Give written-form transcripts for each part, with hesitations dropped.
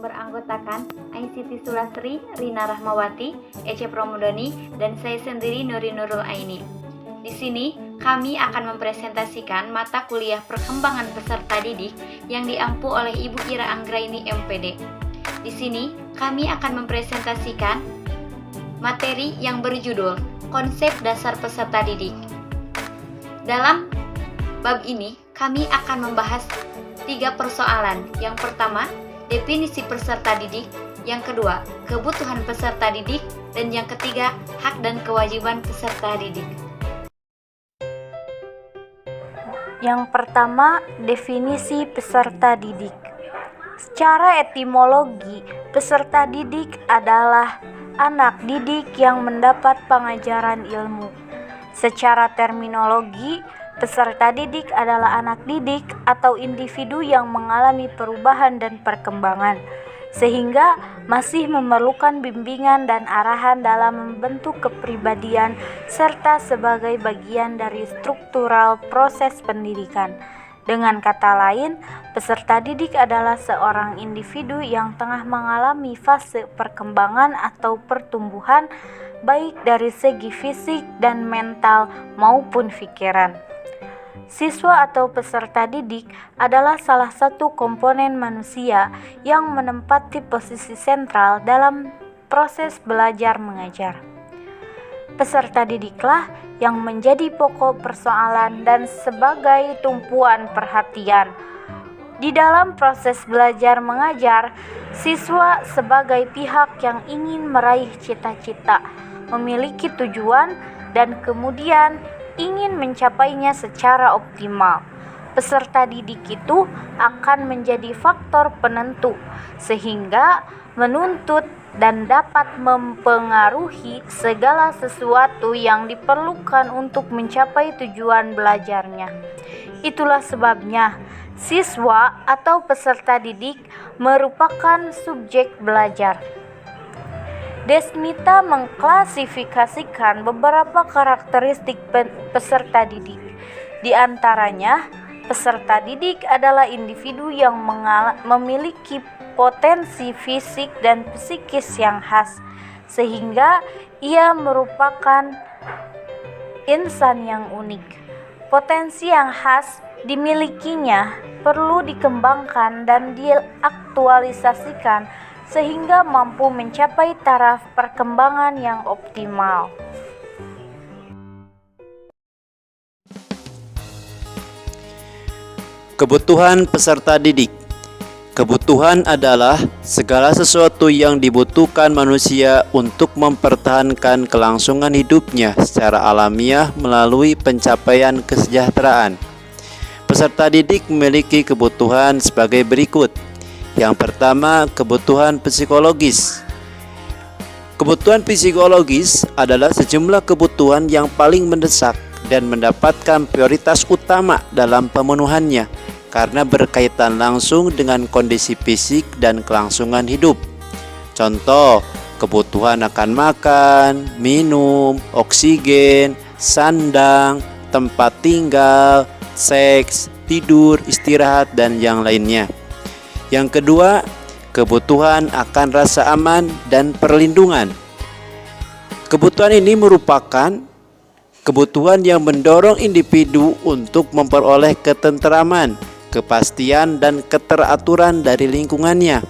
yang beranggotakan Siti Sulastri, Rina Rahmawati, Ece Pramudani, dan saya sendiri Nuri Nurul Aini. Di sini kami akan mempresentasikan mata kuliah perkembangan peserta didik yang diampu oleh Ibu Ira Anggraini MPD. Di sini kami akan mempresentasikan materi yang berjudul Konsep Dasar Peserta Didik. Dalam bab ini kami akan membahas 3 persoalan. Yang pertama, definisi peserta didik. Yang kedua, kebutuhan peserta didik. Dan yang ketiga, hak dan kewajiban peserta didik. Yang pertama, definisi peserta didik. Secara etimologi, peserta didik adalah anak didik yang mendapat pengajaran ilmu. Secara terminologi, peserta didik adalah anak didik atau individu yang mengalami perubahan dan perkembangan, sehingga masih memerlukan bimbingan dan arahan dalam membentuk kepribadian serta sebagai bagian dari struktural proses pendidikan. Dengan kata lain, peserta didik adalah seorang individu yang tengah mengalami fase perkembangan atau pertumbuhan, baik dari segi fisik dan mental maupun pikiran. Siswa atau peserta didik adalah salah satu komponen manusia yang menempati posisi sentral dalam proses belajar mengajar. Peserta didiklah yang menjadi pokok persoalan dan sebagai tumpuan perhatian. Di dalam proses belajar mengajar, siswa sebagai pihak yang ingin meraih cita-cita, memiliki tujuan, dan kemudian ingin mencapainya secara optimal. Peserta didik itu akan menjadi faktor penentu, sehingga menuntut dan dapat mempengaruhi segala sesuatu yang diperlukan untuk mencapai tujuan belajarnya. Itulah sebabnya siswa atau peserta didik merupakan subjek belajar. Desmita mengklasifikasikan beberapa karakteristik peserta didik. Di antaranya, peserta didik adalah individu yang memiliki potensi fisik dan psikis yang khas, sehingga ia merupakan insan yang unik. Potensi yang khas dimilikinya perlu dikembangkan dan diaktualisasikan sehingga mampu mencapai taraf perkembangan yang optimal. Kebutuhan peserta didik. Kebutuhan adalah segala sesuatu yang dibutuhkan manusia untuk mempertahankan kelangsungan hidupnya secara alamiah melalui pencapaian kesejahteraan. Peserta didik memiliki kebutuhan sebagai berikut. Yang pertama, kebutuhan psikologis. Kebutuhan psikologis adalah sejumlah kebutuhan yang paling mendesak dan mendapatkan prioritas utama dalam pemenuhannya, karena berkaitan langsung dengan kondisi fisik dan kelangsungan hidup. Contoh, kebutuhan akan makan, minum, oksigen, sandang, tempat tinggal, seks, tidur, istirahat, dan yang lainnya. Yang kedua, kebutuhan akan rasa aman dan perlindungan. Kebutuhan ini merupakan kebutuhan yang mendorong individu untuk memperoleh ketentraman, kepastian, dan keteraturan dari lingkungannya,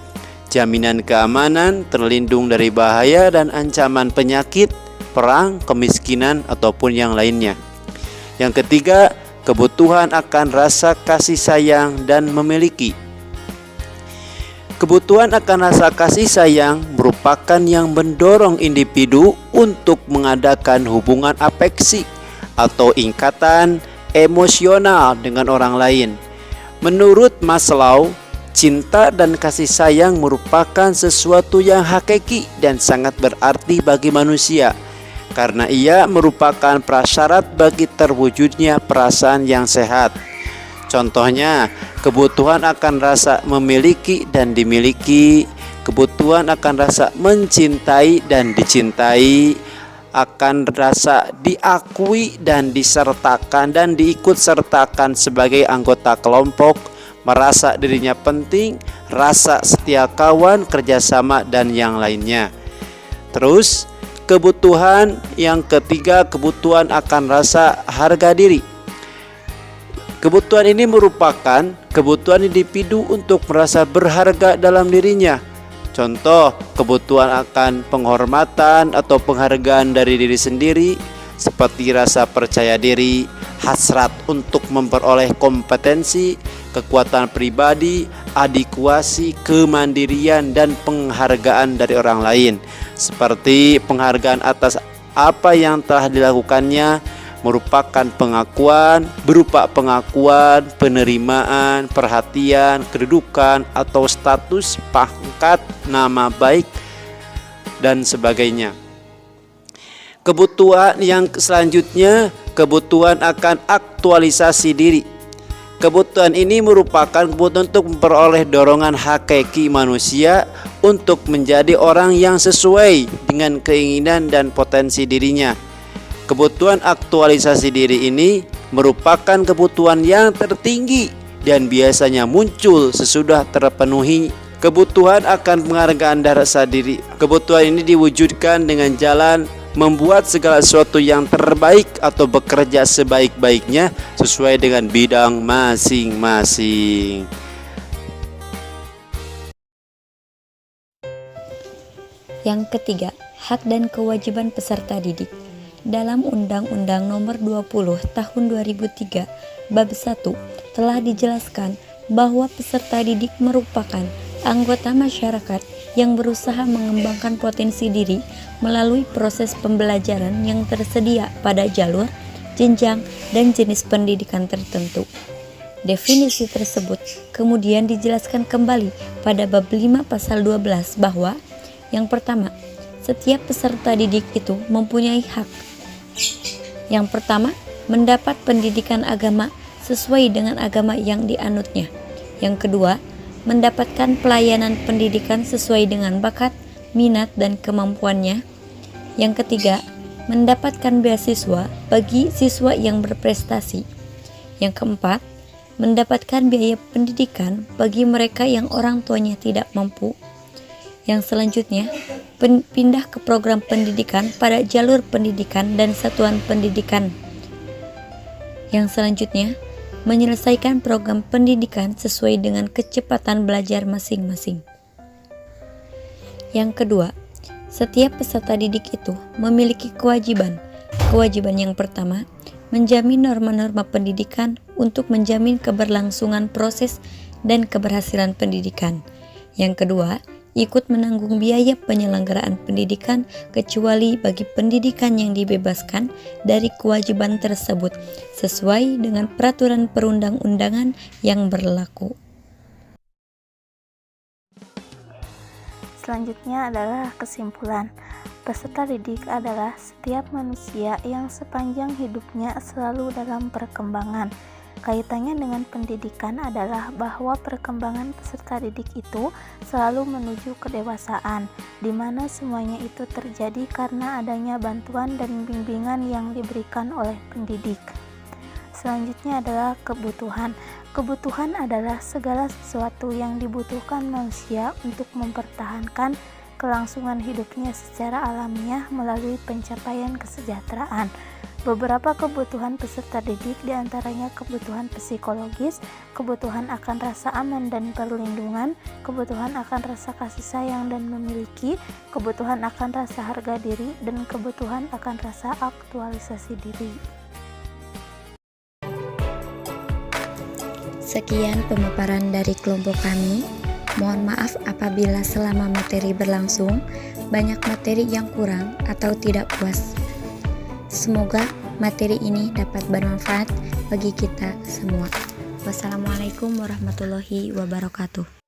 jaminan keamanan, terlindung dari bahaya dan ancaman penyakit, perang, kemiskinan, ataupun yang lainnya. Yang ketiga, kebutuhan akan rasa kasih sayang dan memiliki. Kebutuhan akan rasa kasih sayang merupakan yang mendorong individu untuk mengadakan hubungan afeksi atau ikatan emosional dengan orang lain. Menurut Maslow, cinta dan kasih sayang merupakan sesuatu yang hakiki dan sangat berarti bagi manusia, karena ia merupakan prasyarat bagi terwujudnya perasaan yang sehat. Contohnya, kebutuhan akan rasa memiliki dan dimiliki, kebutuhan akan rasa mencintai dan dicintai, akan rasa diakui dan disertakan dan diikut sertakan sebagai anggota kelompok, merasa dirinya penting, rasa setia kawan, kerjasama, dan yang lainnya. Terus kebutuhan yang ketiga, kebutuhan akan rasa harga diri. Kebutuhan ini merupakan kebutuhan individu untuk merasa berharga dalam dirinya. Contoh, kebutuhan akan penghormatan atau penghargaan dari diri sendiri, seperti rasa percaya diri, hasrat untuk memperoleh kompetensi, kekuatan pribadi, adekuasi, kemandirian, dan penghargaan dari orang lain, seperti penghargaan atas apa yang telah dilakukannya, merupakan berupa pengakuan, penerimaan, perhatian, kedudukan, atau status, pangkat, nama baik, dan sebagainya. Kebutuhan yang selanjutnya, kebutuhan akan aktualisasi diri. Kebutuhan ini merupakan kebutuhan untuk memperoleh dorongan hakiki manusia untuk menjadi orang yang sesuai dengan keinginan dan potensi dirinya. Kebutuhan aktualisasi diri ini merupakan kebutuhan yang tertinggi dan biasanya muncul sesudah terpenuhi kebutuhan akan penghargaan rasa diri. Kebutuhan ini diwujudkan dengan jalan membuat segala sesuatu yang terbaik atau bekerja sebaik-baiknya sesuai dengan bidang masing-masing. Yang ketiga, hak dan kewajiban peserta didik. Dalam Undang-Undang Nomor 20 Tahun 2003 Bab 1 telah dijelaskan bahwa peserta didik merupakan anggota masyarakat yang berusaha mengembangkan potensi diri melalui proses pembelajaran yang tersedia pada jalur, jenjang, dan jenis pendidikan tertentu. Definisi tersebut kemudian dijelaskan kembali pada Bab 5 Pasal 12 bahwa yang pertama, setiap peserta didik itu mempunyai hak. Yang pertama, mendapat pendidikan agama sesuai dengan agama yang dianutnya. Yang kedua, mendapatkan pelayanan pendidikan sesuai dengan bakat, minat, dan kemampuannya. Yang ketiga, mendapatkan beasiswa bagi siswa yang berprestasi. Yang keempat, mendapatkan biaya pendidikan bagi mereka yang orang tuanya tidak mampu. Yang selanjutnya, pindah ke program pendidikan pada jalur pendidikan dan satuan pendidikan. Yang selanjutnya, menyelesaikan program pendidikan sesuai dengan kecepatan belajar masing-masing. Yang kedua, setiap peserta didik itu memiliki kewajiban. Kewajiban yang pertama, menjamin norma-norma pendidikan untuk menjamin keberlangsungan proses dan keberhasilan pendidikan. Yang kedua, ikut menanggung biaya penyelenggaraan pendidikan kecuali bagi pendidikan yang dibebaskan dari kewajiban tersebut sesuai dengan peraturan perundang-undangan yang berlaku. Selanjutnya adalah kesimpulan. Peserta didik adalah setiap manusia yang sepanjang hidupnya selalu dalam perkembangan. Kaitannya dengan pendidikan adalah bahwa perkembangan peserta didik itu selalu menuju kedewasaan, di mana semuanya itu terjadi karena adanya bantuan dan bimbingan yang diberikan oleh pendidik. Selanjutnya adalah kebutuhan. Kebutuhan adalah segala sesuatu yang dibutuhkan manusia untuk mempertahankan kelangsungan hidupnya secara alamiah melalui pencapaian kesejahteraan. Beberapa kebutuhan peserta didik diantaranya kebutuhan psikologis, kebutuhan akan rasa aman dan perlindungan, kebutuhan akan rasa kasih sayang dan memiliki, kebutuhan akan rasa harga diri, dan kebutuhan akan rasa aktualisasi diri. Sekian pemaparan dari kelompok kami. Mohon maaf apabila selama materi berlangsung banyak materi yang kurang atau tidak puas. Semoga materi ini dapat bermanfaat bagi kita semua. Wassalamualaikum warahmatullahi wabarakatuh.